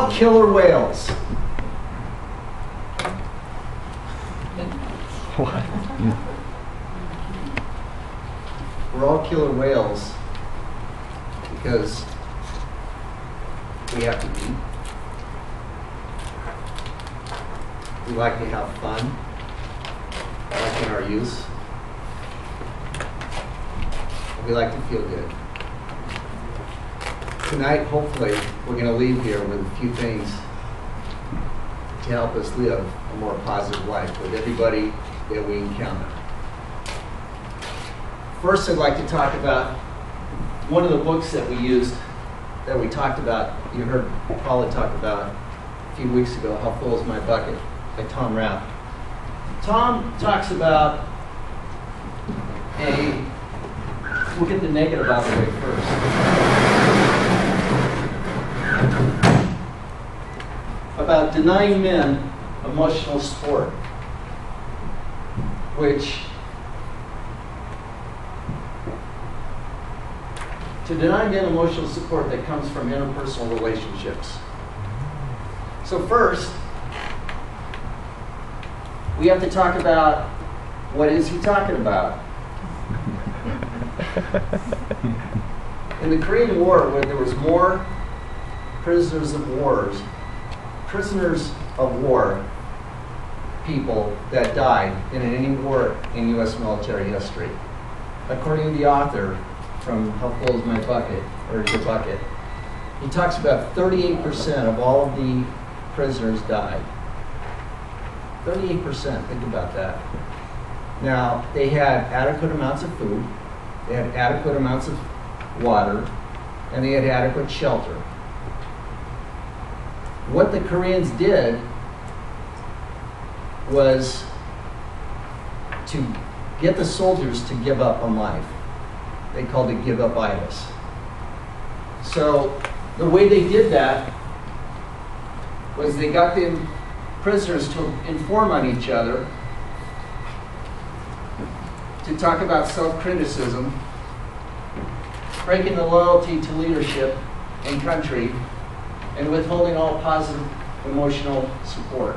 all killer whales. What? We're all killer whales because we have to eat. We like to have fun, like in our youth. We like to feel good. Tonight, hopefully, we're going to leave here with a few things to help us live a more positive life with everybody that we encounter. First, I'd like to talk about one of the books that we used, that we talked about. You heard Paula talk about a few weeks ago, How Full Is My Bucket, by Tom Rapp. Tom talks about we'll get the negative out of the way first. About denying men emotional support, to deny men emotional support that comes from interpersonal relationships. So first, we have to talk about what is he talking about. In the Korean War, where there was more prisoners of war people that died in any war in U.S. military history. According to the author from How Full Is My Bucket, or Is Your Bucket, he talks about 38% of all of the prisoners died. 38%, think about that. Now, they had adequate amounts of food, they had adequate amounts of water, and they had adequate shelter. What the Koreans did was to get the soldiers to give up on life. They called it give-up-itis. So the way they did that was they got the prisoners to inform on each other, to talk about self-criticism, breaking the loyalty to leadership and country, and withholding all positive emotional support.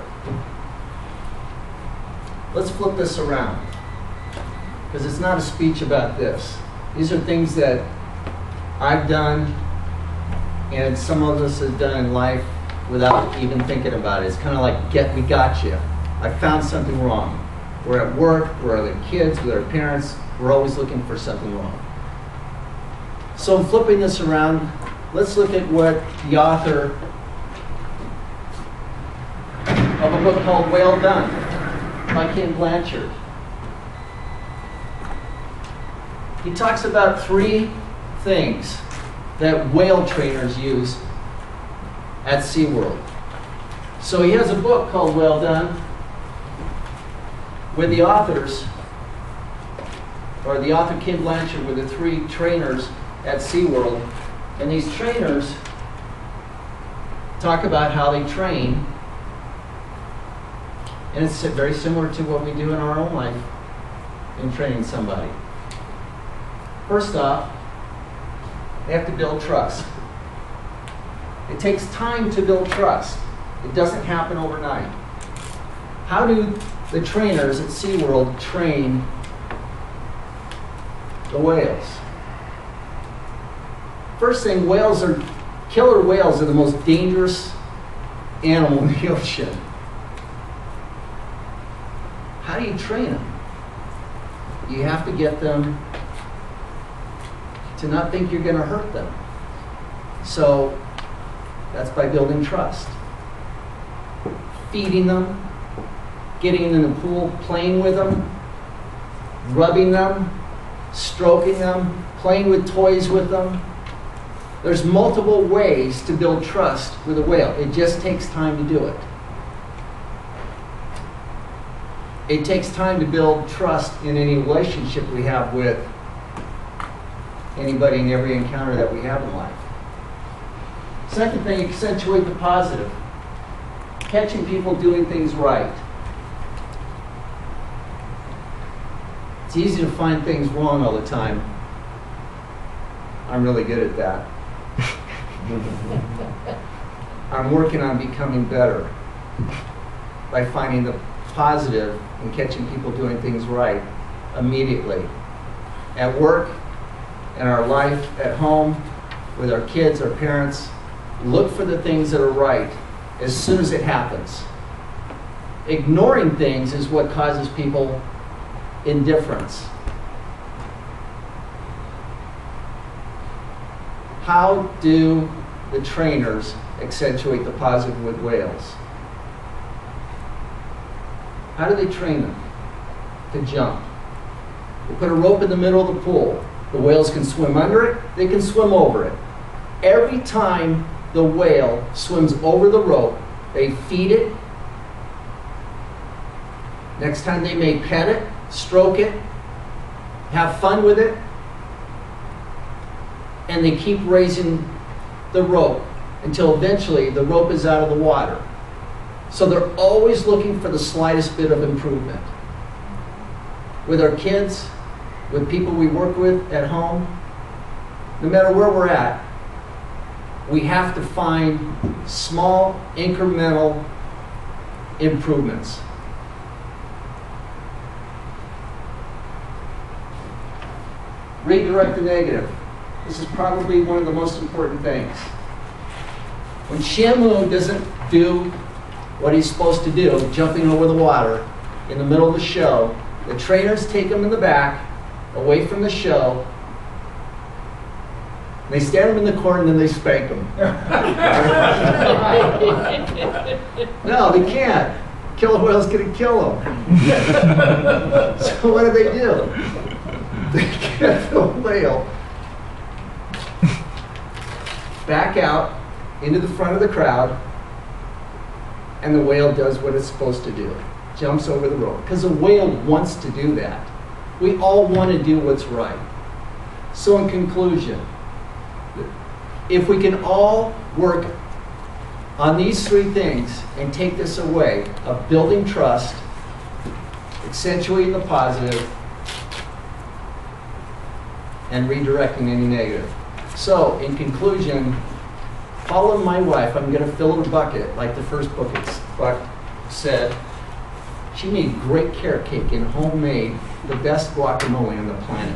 Let's flip this around, because it's not a speech about this. These are things that I've done and some of us have done in life without even thinking about it. It's kind of like, we got you. I found something wrong. We're at work, we're with our kids, with our parents, we're always looking for something wrong. So in flipping this around, let's look at what the author of a book called Well Done by Ken Blanchard. He talks about 3 things that whale trainers use at SeaWorld. So he has a book called Well Done, where the author Ken Blanchard were the 3 trainers at SeaWorld, and these trainers talk about how they train, and it's very similar to what we do in our own life in training somebody. First off, they have to build trust. It takes time to build trust. It doesn't happen overnight. How do the trainers at SeaWorld train the whales? First thing, killer whales are the most dangerous animal in the ocean. How do you train them? You have to get them to not think you're going to hurt them. So that's by building trust. Feeding them, getting in the pool, playing with them, rubbing them, stroking them, playing with toys with them. There's multiple ways to build trust with a whale. It just takes time to do it. It takes time to build trust in any relationship we have with anybody in every encounter that we have in life. Second thing, accentuate the positive. Catching people doing things right. It's easy to find things wrong all the time. I'm really good at that. I'm working on becoming better by finding the positive and catching people doing things right immediately. At work, in our life, at home, with our kids, our parents, look for the things that are right as soon as it happens. Ignoring things is what causes people indifference. How do the trainers accentuate the positive with whales? How do they train them to jump? They put a rope in the middle of the pool. The whales can swim under it, they can swim over it. Every time the whale swims over the rope, they feed it. Next time they may pet it, stroke it, have fun with it, and they keep raising the rope until eventually the rope is out of the water. So they're always looking for the slightest bit of improvement. With our kids, with people we work with at home, no matter where we're at, we have to find small, incremental improvements. Redirect the negative. This is probably one of the most important things. When Shamu doesn't do what he's supposed to do, jumping over the water in the middle of the show, the trainers take him in the back, away from the show. They stand him in the corner and then they spank him. No, they can't. Killer whale's going to kill him. So what do? They get the whale back out into the front of the crowd, and the whale does what it's supposed to do. Jumps over the rope. Because a whale wants to do that. We all want to do what's right. So in conclusion, if we can all work on these three things and take this away of building trust, accentuating the positive, and redirecting any negative. So in conclusion, follow my wife. I'm going to fill her bucket like the first book said. She made great carrot cake and homemade the best guacamole on the planet.